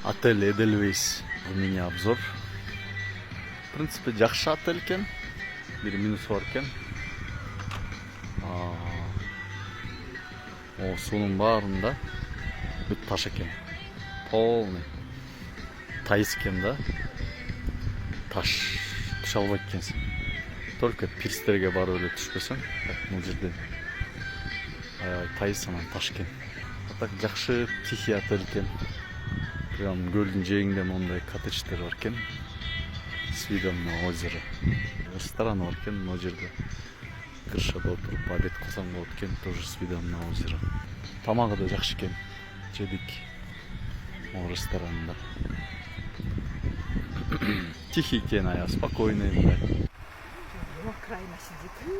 Отель Эдельвейс. У меня обзор. В принципе, жакшы отель экен. Бир минусы бар экен. Суунун баарында бүт таш экен. Полный. Тайыз экен да. Таш түшө албайт экенсиң. Только пирстерге барып эле түшпөсөң, бул жерде аябай тайыз анан таш экен. Так жакшы тихий отель экен. Прям көлдүн жээгинде мондай коттедждер бар экен. С видом на озеро. Ресторан бар экен, могу жерде крышада отуруп обед кылсаң болот экен, тоже с видом на озеро. Тамагы да жакшы экен. Жедик могу ресторанында. Тихий экен, аябай спокойный. Крайно сидит.